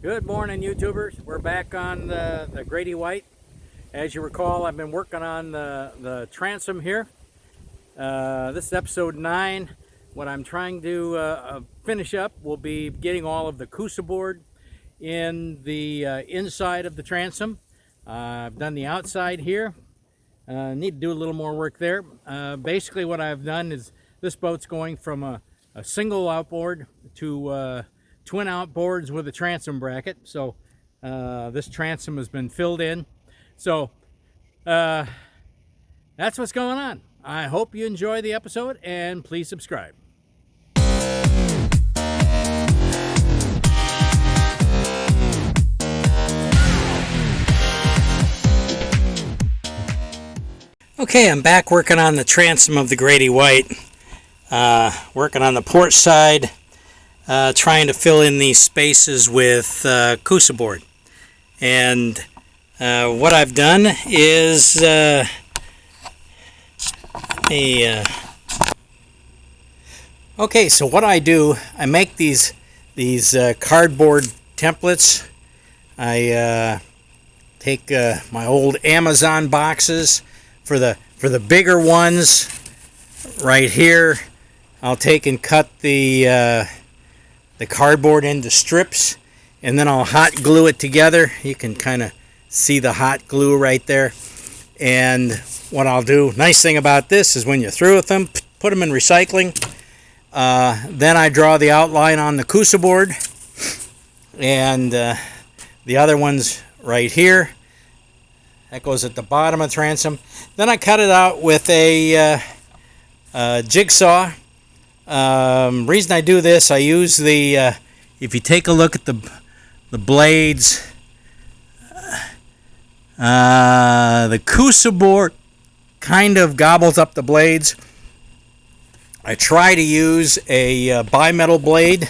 Good morning, YouTubers. We're back on the Grady White. As you recall, I've been working on the Transom here. This is episode 9. What I'm trying to finish up will be getting all of the Coosa board in the inside of the Transom. I've done the outside here. Need to do a little more work there. Basically what I've done is this boat's going from a single outboard to twin outboards with a transom bracket. So this transom has been filled in. So that's what's going on. I hope you enjoy the episode and please subscribe. Okay, I'm back working on the transom of the Grady White. Working on the port side, trying to fill in these spaces with Coosa board. And what I've done is okay, so what I do, I make these cardboard templates. I take my old Amazon boxes for the bigger ones right here. I'll take and cut the cardboard into strips, and then I'll hot glue it together. You can kind of see the hot glue right there. And what I'll do, nice thing about this is when you're through with them, put them in recycling. Then I draw the outline on the Coosa board, and the other one's right here. That goes at the bottom of the transom. Then I cut it out with a jigsaw. Reason I do this, I use the if you take a look at the blades, the Coosa board kind of gobbles up the blades. I try to use a bimetal blade.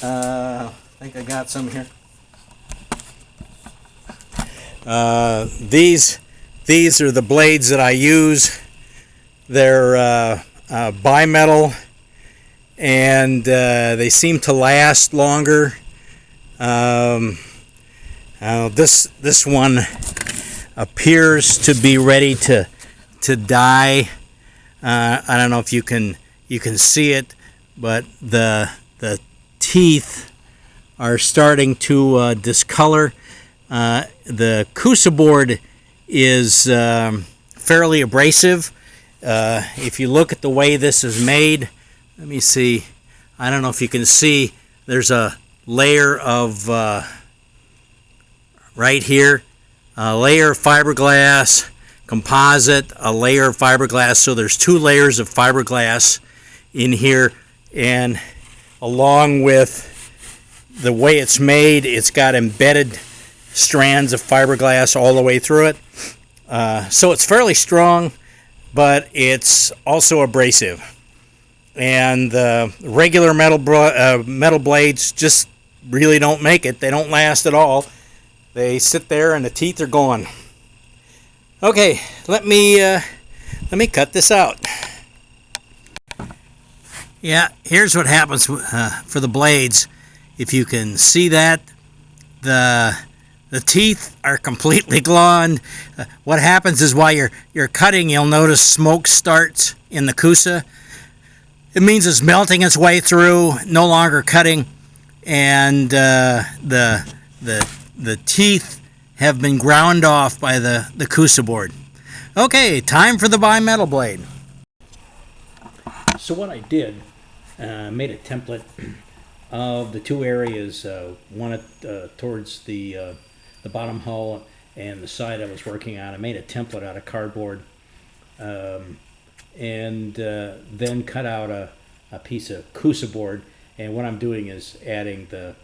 I think I got some here. These are the blades that I use. They're bimetal, and they seem to last longer. This one appears to be ready to die. I don't know if you can see it, but the teeth are starting to discolor. The Coosa board is fairly abrasive. If you look at the way this is made, let me see. I don't know if you can see. There's a layer of right here, a layer of fiberglass composite, a layer of fiberglass. So there's 2 layers of fiberglass in here, and along with the way it's made, it's got embedded strands of fiberglass all the way through it. So it's fairly strong, but it's also abrasive. And the regular metal blades just really don't make it. They don't last at all. They sit there and the teeth are gone. Okay, let me cut this out. Yeah, here's what happens for the blades. If you can see that, the teeth are completely gone. What happens is while you're cutting, you'll notice smoke starts in the Coosa. It means it's melting its way through, no longer cutting, and the teeth have been ground off by the Coosa board. Okay, time for the bimetal blade. So what I did, made a template of the 2 areas, one towards the bottom hull and the side I was working on. I made a template out of cardboard, and then cut out a piece of Coosa board. And what I'm doing is adding the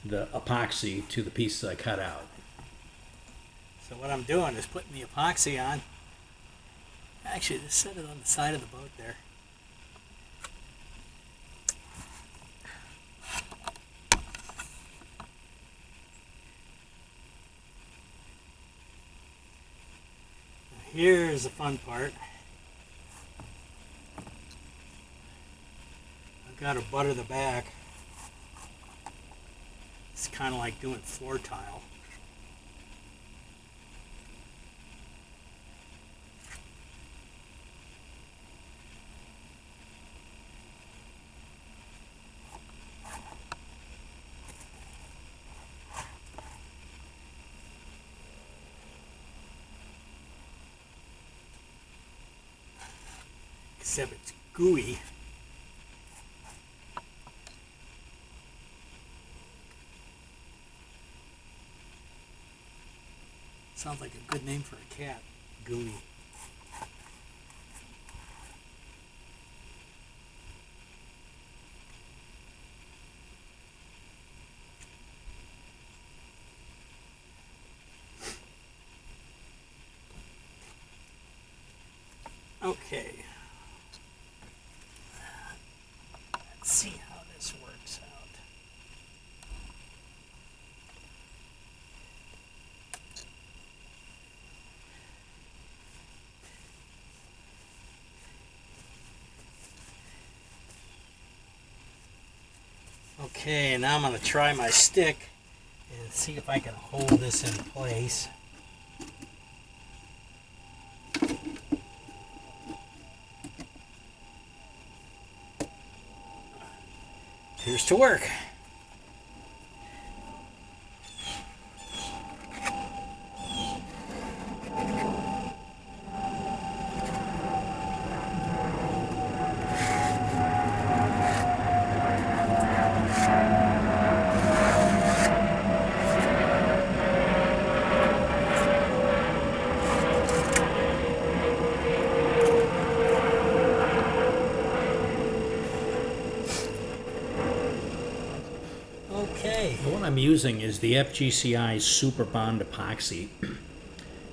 epoxy to the piece I cut out. So what I'm doing is putting the epoxy on. Actually, just set it on the side of the boat there. Here's the fun part. I've got to butter the back. It's kind of like doing floor tile. Except it's gooey. Sounds like a good name for a cat. Gooey. Okay. Let's see how this works out. Okay, now I'm going to try my stick and see if I can hold this in place. Appears to work. Okay. The one I'm using is the FGCI Super Bond Epoxy.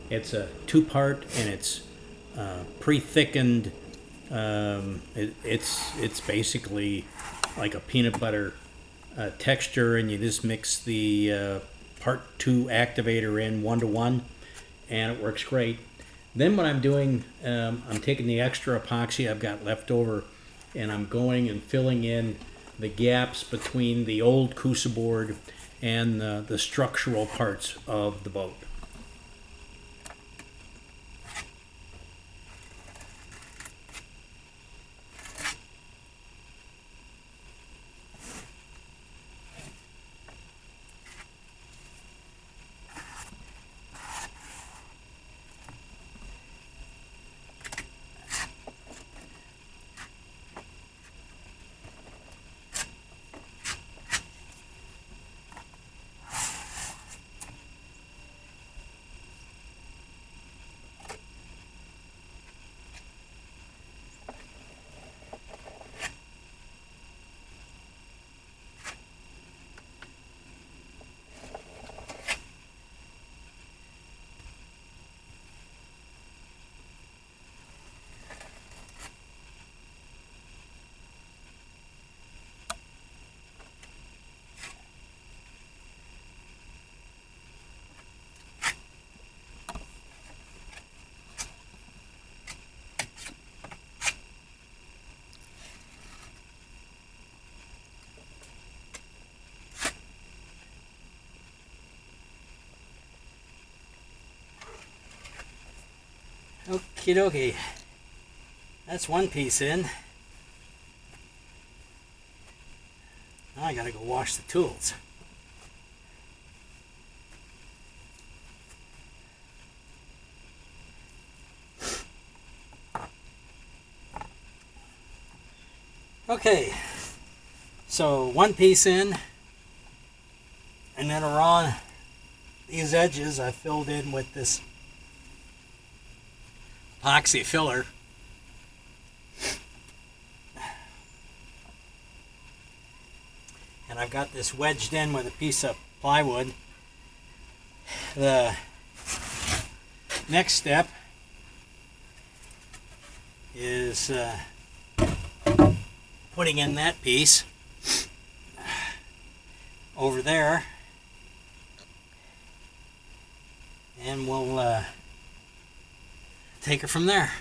It's a two-part and it's pre-thickened. It's basically like a peanut butter texture, and you just mix the part 2 activator in 1-to-1, and it works great. Then what I'm doing, I'm taking the extra epoxy I've got left over, and I'm going and filling in the gaps between the old Coosa board and the structural parts of the boat. Okie dokie. That's one piece in. Now I gotta go wash the tools. Okay, so one piece in, and then around these edges I filled in with this epoxy filler. And I've got this wedged in with a piece of plywood. The next step is putting in that piece over there, and we'll take her from there.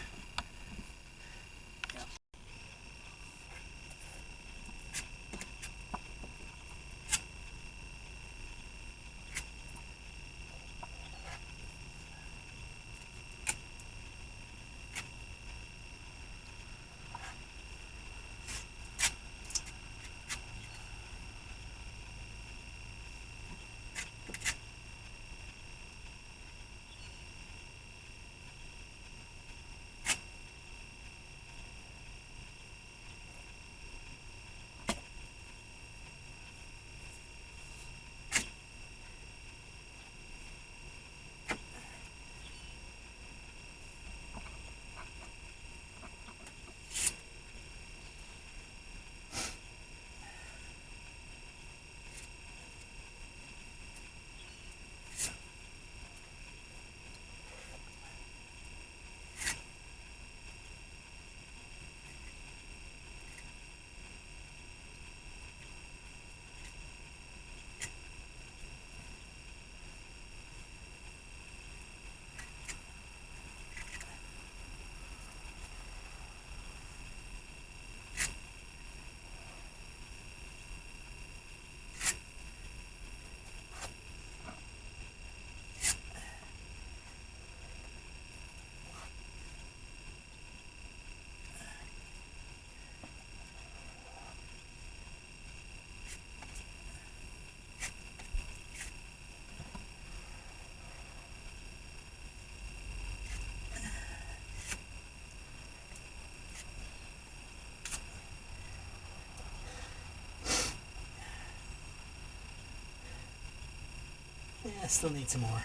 Yeah, still need some more.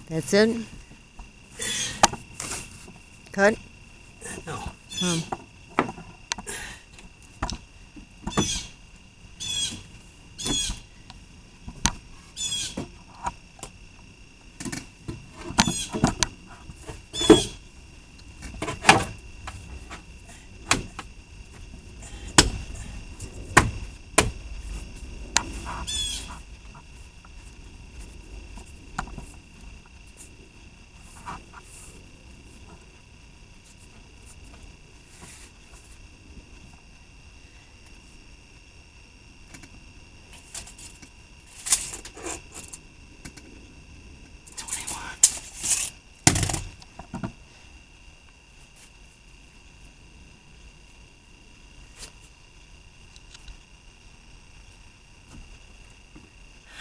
That's it? Cut? No.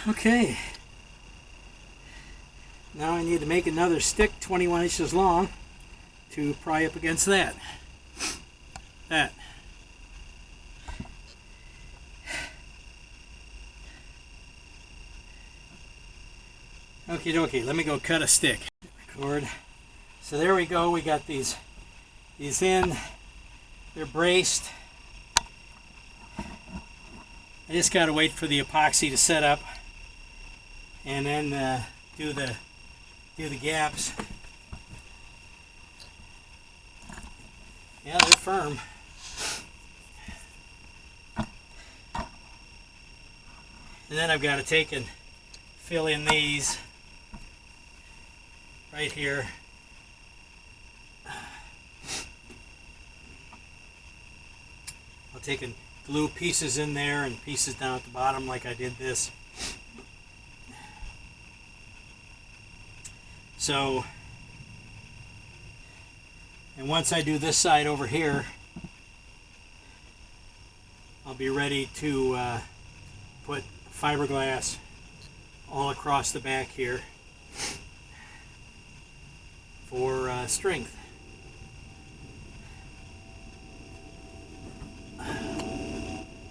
Okay. Now I need to make another stick 21 inches long to pry up against that. That. Okie dokie, let me go cut a stick. Record. So there we go, we got these in, they're braced. I just gotta wait for the epoxy to set up and then do the gaps. Yeah, they're firm. And then I've got to take and fill in these right here. I'll take and glue pieces in there and pieces down at the bottom like I did this. So, and once I do this side over here, I'll be ready to put fiberglass all across the back here for strength.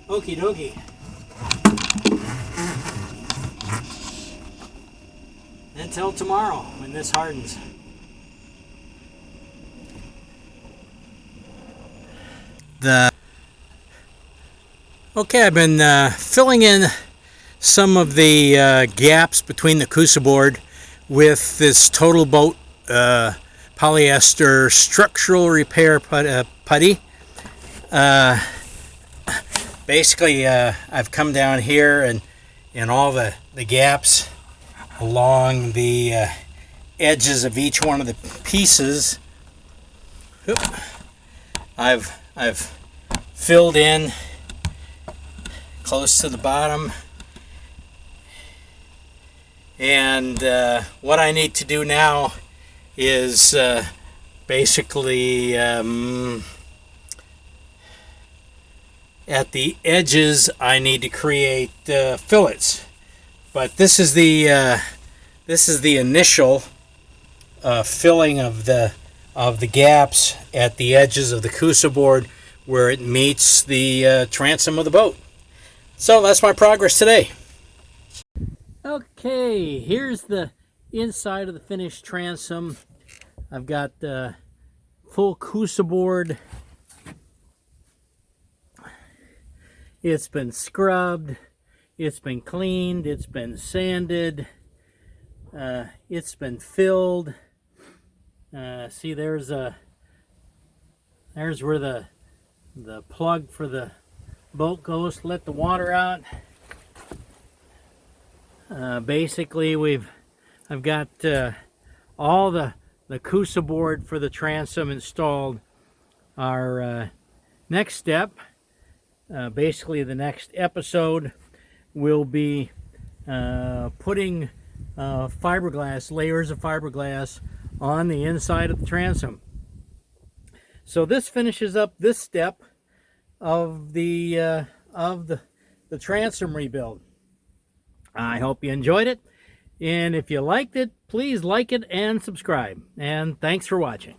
Okie dokie. Until tomorrow when this hardens. Okay, I've been filling in some of the gaps between the Coosa board with this Total Boat polyester structural repair putty. Basically, I've come down here and all the gaps along the edges of each one of the pieces. I've filled in close to the bottom, and what I need to do now is basically at the edges I need to create fillets, but this is the initial filling of the gaps at the edges of the Coosa board where it meets the transom of the boat. So that's my progress today. Okay, here's the inside of the finished transom. I've got the full Coosa board. It's been scrubbed, it's been cleaned, it's been sanded, it's been filled. See, there's where the plug for the boat goes to let the water out. Basically, I've got all the Coosa board for the transom installed. Our next step, basically the next episode, will be putting fiberglass, layers of fiberglass on the inside of the transom. So this finishes up this step of the transom rebuild. I hope you enjoyed it, and if you liked it, please like it and subscribe. And thanks for watching.